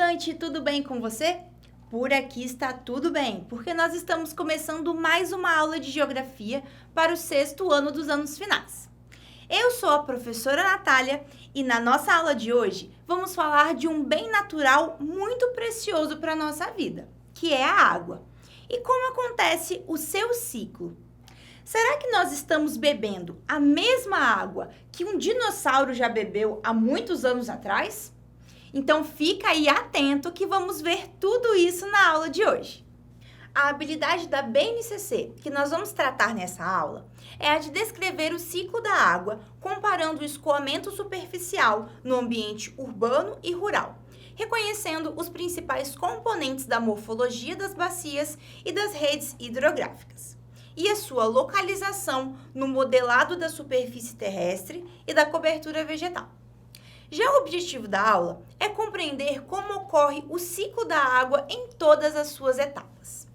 estudante, tudo bem com você? Por aqui está tudo bem, porque nós estamos começando mais uma aula de Geografia para o 6º ano dos anos finais. Eu sou a professora Natália e na nossa aula de hoje vamos falar de um bem natural muito precioso para a nossa vida, que é a água. E como acontece o seu ciclo? Será que nós estamos bebendo a mesma água que um dinossauro já bebeu há muitos anos atrás? Então fica aí atento que vamos ver tudo isso na aula de hoje. A habilidade da BNCC que nós vamos tratar nessa aula é a de descrever o ciclo da água comparando o escoamento superficial no ambiente urbano e rural, reconhecendo os principais componentes da morfologia das bacias e das redes hidrográficas, e a sua localização no modelado da superfície terrestre e da cobertura vegetal. Já o objetivo da aula é compreender como ocorre o ciclo da água em todas as suas etapas.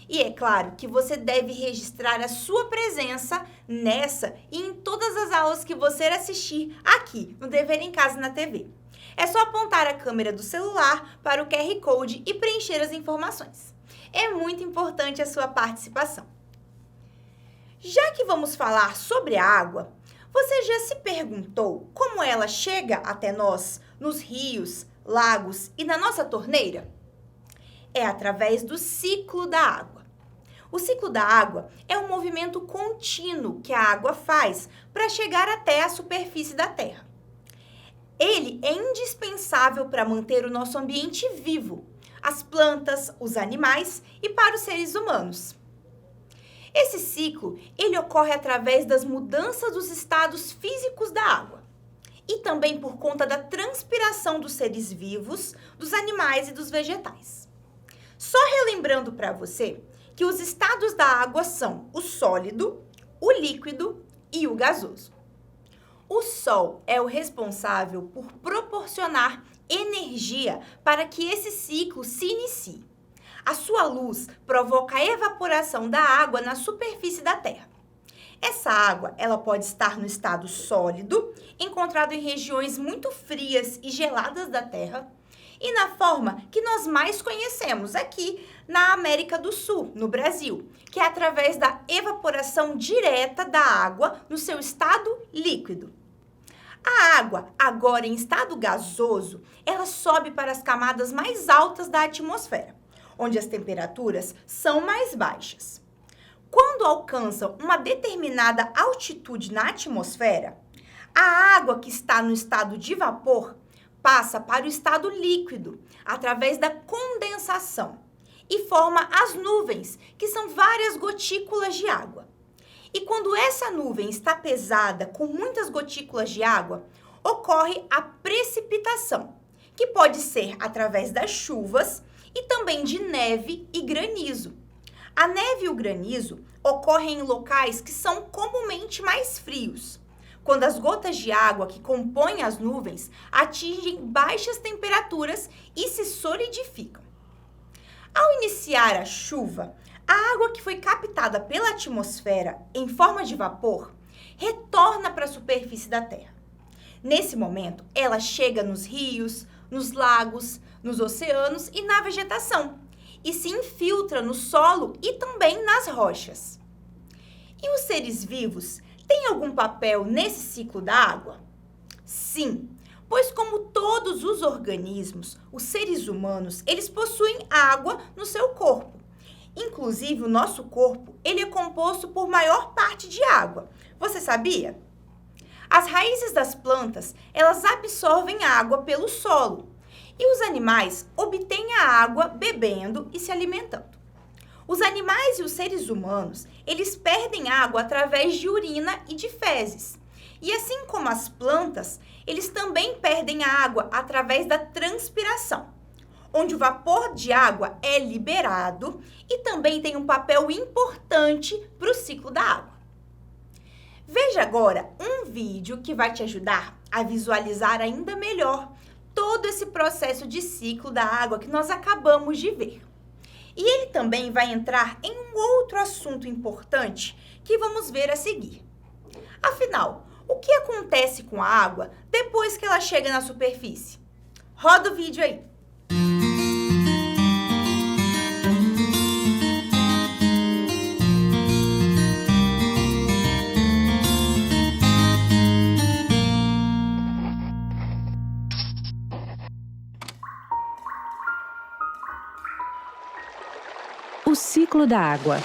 E é claro que você deve registrar a sua presença nessa e em todas as aulas que você assistir aqui no Dever em Casa na TV. É só apontar a câmera do celular para o QR Code e preencher as informações. É muito importante a sua participação. Já que vamos falar sobre a água, você já se perguntou como ela chega até nós nos rios, lagos e na nossa torneira? É através do ciclo da água. O ciclo da água é um movimento contínuo que a água faz para chegar até a superfície da Terra. Ele é indispensável para manter o nosso ambiente vivo, as plantas, os animais e para os seres humanos. Esse ciclo, ele ocorre através das mudanças dos estados físicos da água e também por conta da transpiração dos seres vivos, dos animais e dos vegetais. Só relembrando para você que os estados da água são o sólido, o líquido e o gasoso. O Sol é o responsável por proporcionar energia para que esse ciclo se inicie. A sua luz provoca a evaporação da água na superfície da Terra. Essa água, ela pode estar no estado sólido, encontrado em regiões muito frias e geladas da Terra, e na forma que nós mais conhecemos aqui na América do Sul, no Brasil, que é através da evaporação direta da água no seu estado líquido. A água, agora em estado gasoso, ela sobe para as camadas mais altas da atmosfera, onde as temperaturas são mais baixas. Quando alcançam uma determinada altitude na atmosfera, a água que está no estado de vapor passa para o estado líquido, através da condensação, e forma as nuvens, que são várias gotículas de água. E quando essa nuvem está pesada, com muitas gotículas de água, ocorre a precipitação, que pode ser através das chuvas e também de neve e granizo. A neve e o granizo ocorrem em locais que são comumente mais frios, quando as gotas de água que compõem as nuvens atingem baixas temperaturas e se solidificam. Ao iniciar a chuva, a água que foi captada pela atmosfera em forma de vapor retorna para a superfície da Terra. Nesse momento, ela chega nos rios, nos lagos, nos oceanos e na vegetação, e se infiltra no solo e também nas rochas. E os seres vivos têm algum papel nesse ciclo da água? Sim, pois como todos os organismos, os seres humanos, eles possuem água no seu corpo. Inclusive, o nosso corpo, ele é composto por maior parte de água. Você sabia? As raízes das plantas, elas absorvem água pelo solo. E os animais obtêm a água bebendo e se alimentando. Os animais e os seres humanos, eles perdem água através de urina e de fezes. E assim como as plantas, eles também perdem a água através da transpiração, onde o vapor de água é liberado e também tem um papel importante para o ciclo da água. Veja agora um vídeo que vai te ajudar a visualizar ainda melhor todo esse processo de ciclo da água que nós acabamos de ver. E ele também vai entrar em um outro assunto importante que vamos ver a seguir. Afinal, o que acontece com a água depois que ela chega na superfície? Roda o vídeo aí! ciclo da água.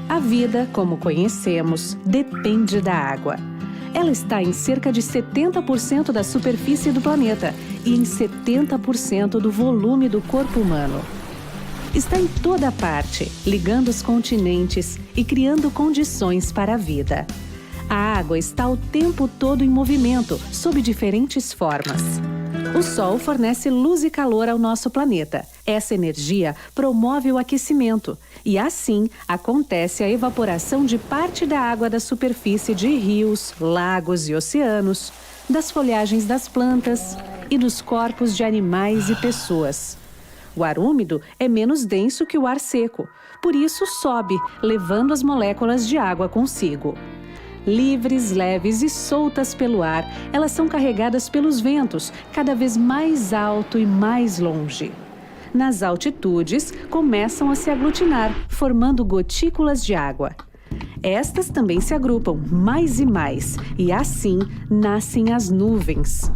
A vida, como conhecemos, depende da água. Ela está em cerca de 70% da superfície do planeta e em 70% do volume do corpo humano. Está em toda parte, ligando os continentes e criando condições para a vida. A água está o tempo todo em movimento, sob diferentes formas. O Sol fornece luz e calor ao nosso planeta. Essa energia promove o aquecimento e, assim, acontece a evaporação de parte da água da superfície de rios, lagos e oceanos, das folhagens das plantas e dos corpos de animais e pessoas. O ar úmido é menos denso que o ar seco, por isso sobe, levando as moléculas de água consigo. Livres, leves e soltas pelo ar, elas são carregadas pelos ventos, cada vez mais alto e mais longe. Nas altitudes, começam a se aglutinar, formando gotículas de água. Estas também se agrupam mais e mais, e assim nascem as nuvens.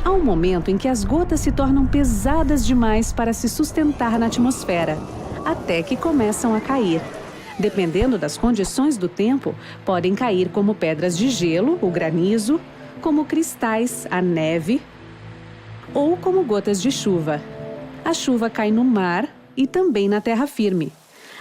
Há um momento em que as gotas se tornam pesadas demais para se sustentar na atmosfera, até que começam a cair. Dependendo das condições do tempo, podem cair como pedras de gelo, o granizo, como cristais, a neve, ou como gotas de chuva. A chuva cai no mar e também na terra firme.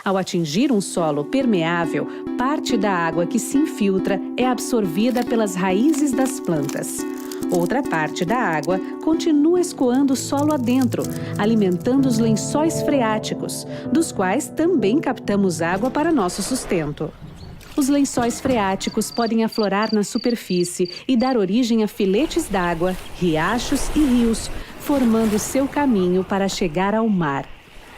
Ao atingir um solo permeável, parte da água que se infiltra é absorvida pelas raízes das plantas. Outra parte da água continua escoando o solo adentro, alimentando os lençóis freáticos, dos quais também captamos água para nosso sustento. Os lençóis freáticos podem aflorar na superfície e dar origem a filetes d'água, riachos e rios, formando seu caminho para chegar ao mar.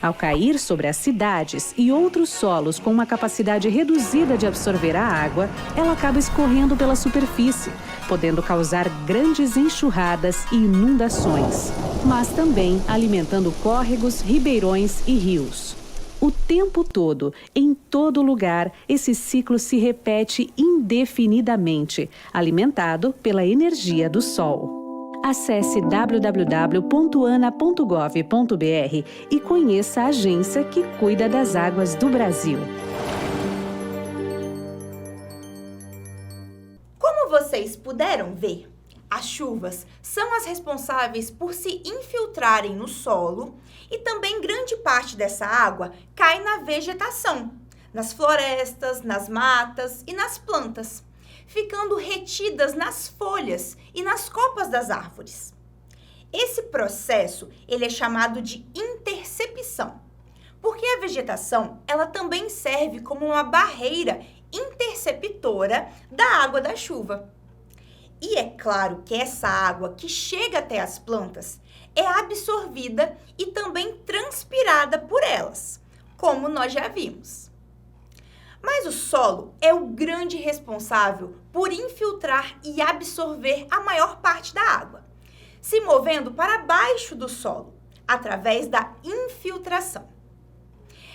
Ao cair sobre as cidades e outros solos com uma capacidade reduzida de absorver a água, ela acaba escorrendo pela superfície, podendo causar grandes enxurradas e inundações, mas também alimentando córregos, ribeirões e rios. O tempo todo, em todo lugar, esse ciclo se repete indefinidamente, alimentado pela energia do Sol. Acesse www.ana.gov.br e conheça a agência que cuida das águas do Brasil. Como vocês puderam ver, as chuvas são as responsáveis por se infiltrarem no solo e também grande parte dessa água cai na vegetação, nas florestas, nas matas e nas plantas, ficando retidas nas folhas e nas copas das árvores. Esse processo, ele é chamado de intercepção, porque a vegetação, ela também serve como uma barreira interceptora da água da chuva. E é claro que essa água que chega até as plantas é absorvida e também transpirada por elas, como nós já vimos. Mas o solo é o grande responsável por infiltrar e absorver a maior parte da água, se movendo para baixo do solo, através da infiltração.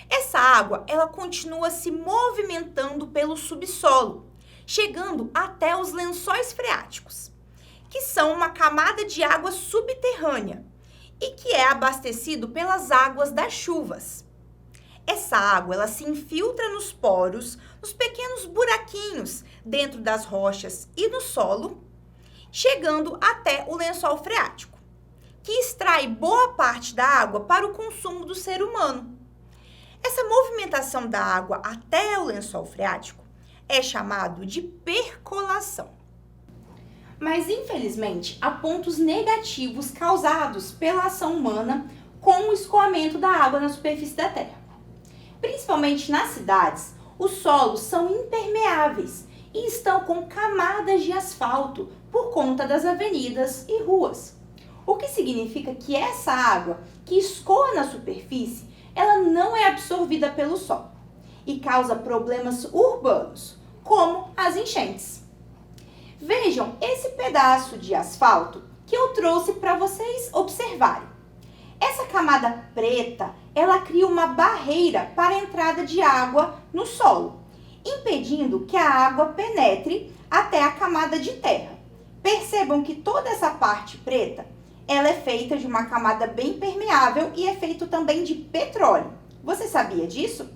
Essa água, ela continua se movimentando pelo subsolo, chegando até os lençóis freáticos, que são uma camada de água subterrânea e que é abastecido pelas águas das chuvas. Essa água, ela se infiltra nos poros, nos pequenos buraquinhos dentro das rochas e no solo, chegando até o lençol freático, que extrai boa parte da água para o consumo do ser humano. Essa movimentação da água até o lençol freático é chamado de percolação. Mas, infelizmente, há pontos negativos causados pela ação humana com o escoamento da água na superfície da Terra. Principalmente nas cidades, os solos são impermeáveis e estão com camadas de asfalto por conta das avenidas e ruas. O que significa que essa água que escoa na superfície, ela não é absorvida pelo solo e causa problemas urbanos, como as enchentes. Vejam esse pedaço de asfalto que eu trouxe para vocês observarem. Essa camada preta, ela cria uma barreira para a entrada de água no solo, impedindo que a água penetre até a camada de terra. Percebam que toda essa parte preta, ela é feita de uma camada bem permeável e é feito também de petróleo, Você sabia disso?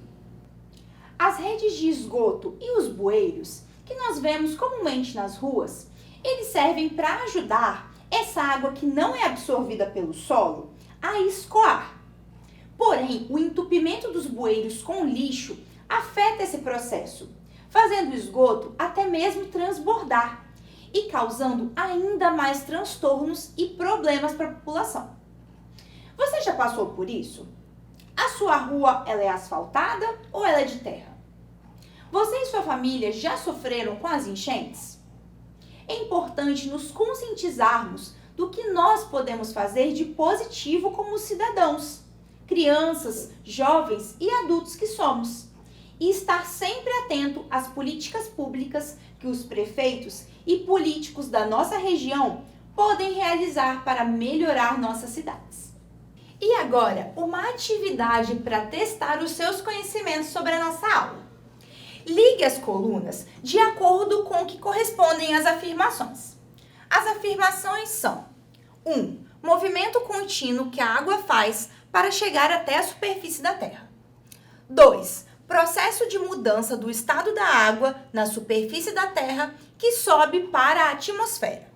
As redes de esgoto e os bueiros, que nós vemos comumente nas ruas, eles servem para ajudar essa água que não é absorvida pelo solo a escoar. Porém, o entupimento dos bueiros com lixo afeta esse processo, fazendo o esgoto até mesmo transbordar e causando ainda mais transtornos e problemas para a população. Você já passou por isso? A sua rua, ela é asfaltada ou ela é de terra? Você e sua família já sofreram com as enchentes? É importante nos conscientizarmos do que nós podemos fazer de positivo como cidadãos, crianças, jovens e adultos que somos, e estar sempre atento às políticas públicas que os prefeitos e políticos da nossa região podem realizar para melhorar nossas cidades. E agora, uma atividade para testar os seus conhecimentos sobre a nossa aula. Ligue as colunas de acordo com o que correspondem às afirmações. As afirmações são: 1. Movimento contínuo que a água faz para chegar até a superfície da Terra. 2. Processo de mudança do estado da água na superfície da Terra que sobe para a atmosfera.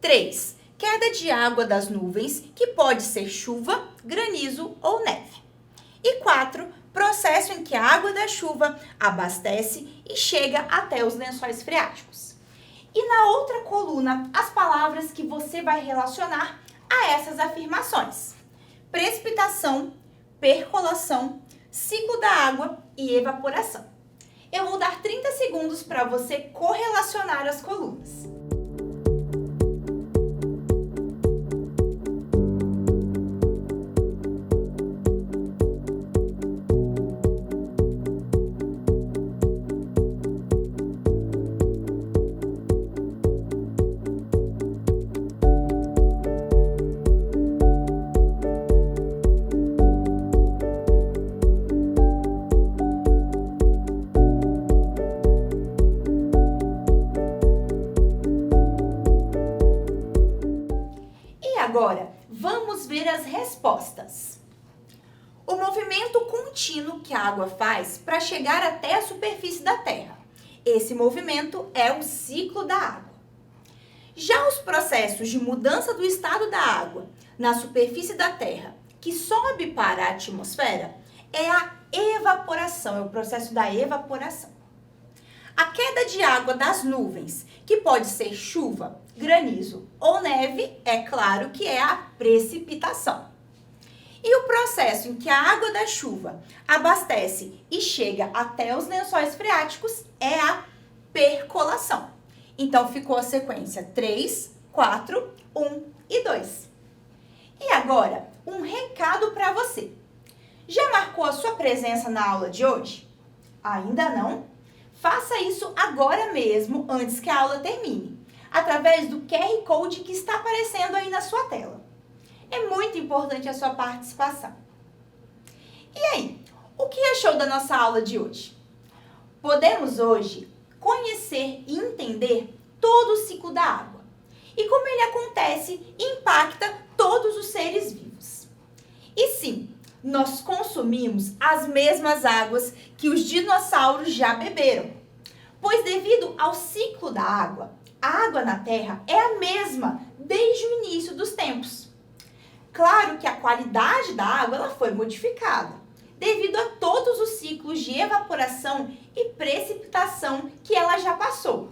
3. Queda de água das nuvens, que pode ser chuva, granizo ou neve. E 4. Processo em que a água da chuva abastece e chega até os lençóis freáticos. E na outra coluna, as palavras que você vai relacionar a essas afirmações: precipitação, percolação, ciclo da água e evaporação. Eu vou dar 30 segundos para você correlacionar as colunas. Agora, vamos ver as respostas. O movimento contínuo que a água faz para chegar até a superfície da Terra. Esse movimento é o ciclo da água. Já os processos de mudança do estado da água na superfície da Terra, que sobe para a atmosfera, é a evaporação, é o processo da evaporação. A queda de água das nuvens, que pode ser chuva, granizo ou neve, é claro que é a precipitação. E o processo em que a água da chuva abastece e chega até os lençóis freáticos é a percolação. Então ficou a sequência 3, 4, 1 e 2. E agora, um recado para você. Já marcou a sua presença na aula de hoje? Ainda não? Faça isso agora mesmo, antes que a aula termine, através do QR Code que está aparecendo aí na sua tela. É muito importante a sua participação. E aí, o que achou da nossa aula de hoje? Podemos hoje conhecer e entender todo o ciclo da água e como ele acontece e impacta todos os seres vivos. E sim, nós consumimos as mesmas águas que os dinossauros já beberam, pois devido ao ciclo da água, a água na Terra é a mesma desde o início dos tempos. Claro que a qualidade da água ela foi modificada, devido a todos os ciclos de evaporação e precipitação que ela já passou.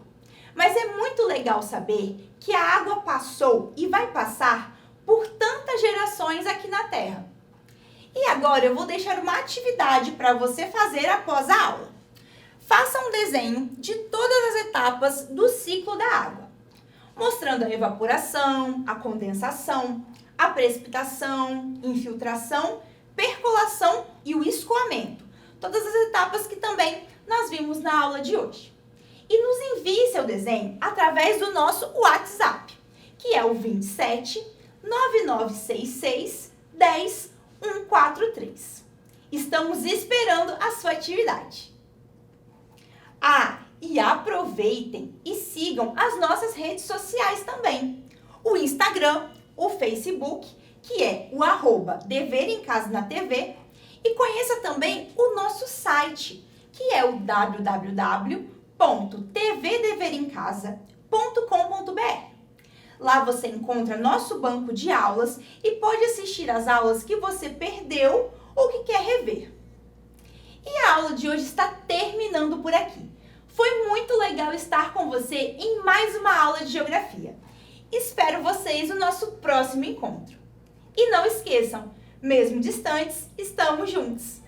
Mas é muito legal saber que a água passou e vai passar por tantas gerações aqui na Terra. E agora eu vou deixar uma atividade para você fazer após a aula. Faça um desenho de todas as etapas do ciclo da água, mostrando a evaporação, a condensação, a precipitação, infiltração, percolação e o escoamento. Todas as etapas que também nós vimos na aula de hoje. E nos envie seu desenho através do nosso WhatsApp, que é o 27 9966 10 143. Estamos esperando a sua atividade. Ah, e aproveitem e sigam as nossas redes sociais também. O Instagram, o Facebook, que é o @Dever em Casa na TV, E conheça também o nosso site, que é o www.tvdeverincasa.com.br. Lá você encontra nosso banco de aulas e pode assistir às aulas que você perdeu ou que quer rever. E a aula de hoje está terminando por aqui. Foi muito legal estar com você em mais uma aula de geografia. Espero vocês no nosso próximo encontro. E não esqueçam, mesmo distantes, estamos juntos!